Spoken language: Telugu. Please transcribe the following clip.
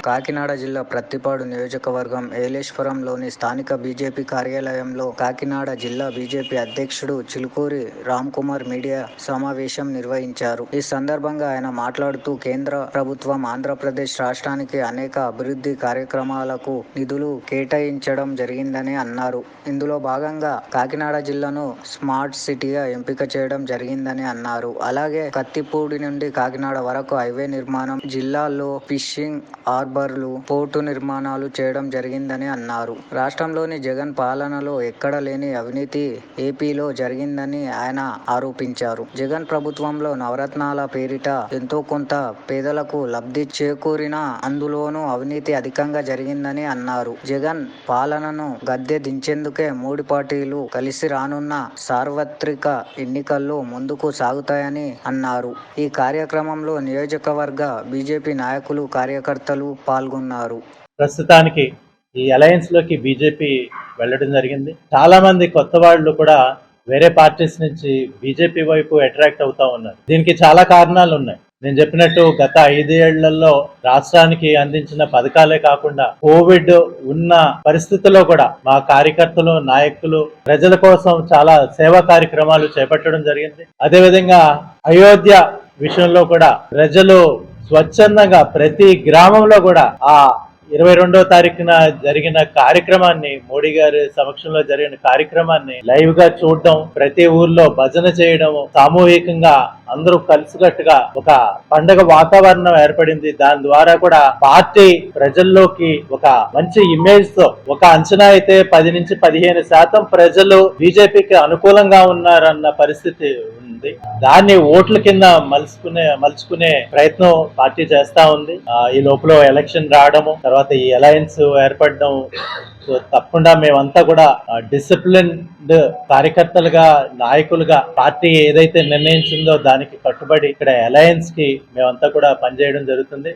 కాకినాడ జిల్లా ప్రత్తిపాడు నియోజకవర్గం ఏలేశ్వరంలోని స్థానిక బీజేపీ కార్యాలయంలో కాకినాడ జిల్లా బీజేపీ అధ్యక్షుడు చిలుకూరి రామ్కుమార్ మీడియా సమావేశం నిర్వహించారు. ఈ సందర్భంగా ఆయన మాట్లాడుతూ కేంద్ర ప్రభుత్వం ఆంధ్రప్రదేశ్ రాష్ట్రానికి అనేక అభివృద్ధి కార్యక్రమాలకు నిధులు కేటాయించడం జరిగిందని అన్నారు. ఇందులో భాగంగా కాకినాడ జిల్లాను స్మార్ట్ సిటీగా ఎంపిక చేయడం జరిగిందని అన్నారు. అలాగే కత్తిపూడి నుండి కాకినాడ వరకు హైవే నిర్మాణం, జిల్లాలో ఫిషింగ్ హార్బర్లు, పోర్టు నిర్మాణాలు చేయడం జరిగిందని అన్నారు. రాష్ట్రంలోని జగన్ పాలనలో ఎక్కడ లేని అవినీతి ఏపీలో జరిగిందని ఆయన ఆరోపించారు. జగన్ ప్రభుత్వంలో నవరత్నాల పేరిట ఎంతో కొంత పేదలకు లబ్ధి చేకూరినా అందులోనూ అవినీతి అధికంగా జరిగిందని అన్నారు. జగన్ పాలనను గద్దె దించేందుకే మూడు పార్టీలు కలిసి రానున్న సార్వత్రిక ఎన్నికల్లో ముందుకు సాగుతాయని అన్నారు. ఈ కార్యక్రమంలో నియోజకవర్గ బీజేపీ నాయకులు, కార్యకర్తలు పాల్గొన్నారు. ప్రస్తుతానికి ఈ అలయన్స్ లోకి బీజేపీ వెళ్ళడం జరిగింది. చాలా మంది కొత్త వాళ్ళు కూడా వేరే పార్టీస్ నుంచి బీజేపీ వైపు అట్రాక్ట్ అవుతా ఉన్నారు. దీనికి చాలా కారణాలు ఉన్నాయి. నేను చెప్పినట్టు గత 5 ఏళ్లలో రాష్ట్రానికి అందించిన పథకాలే కాకుండా కోవిడ్ ఉన్న పరిస్థితుల్లో కూడా మా కార్యకర్తలు, నాయకులు ప్రజల కోసం చాలా సేవా కార్యక్రమాలు చేపట్టడం జరిగింది. అదేవిధంగా అయోధ్య విషయంలో కూడా ప్రజలు స్వచ్ఛందంగా ప్రతి గ్రామంలో కూడా ఆ 22వ తారీఖున జరిగిన కార్యక్రమాన్ని, మోడీ గారి సమక్షంలో జరిగిన కార్యక్రమాన్ని లైవ్ గా చూడడం, ప్రతి ఊర్లో భజన చేయడం, సామూహికంగా అందరూ కలిసికట్టుగా ఒక పండగ వాతావరణం ఏర్పడింది. దాని ద్వారా కూడా పార్టీ ప్రజల్లోకి ఒక మంచి ఇమేజ్ తో, ఒక అంచనా అయితే 10 నుంచి 15% ప్రజలు బీజేపీకి అనుకూలంగా ఉన్నారన్న పరిస్థితి ఉంది. దాన్ని ఓట్ల కింద మలుచుకునే ప్రయత్నం పార్టీ చేస్తా ఉంది. ఈ లోపల ఎలక్షన్ రావడము, తర్వాత ఈ అలయన్స్ ఏర్పడడం, సో తప్పకుండా మేమంతా కూడా డిసిప్లిన్డ్ కార్యకర్తలుగా, నాయకులుగా పార్టీ ఏదైతే నిర్ణయించిందో దానికి కట్టుబడి ఇక్కడ అలయన్స్ కి మేమంతా కూడా పనిచేయడం జరుగుతుంది.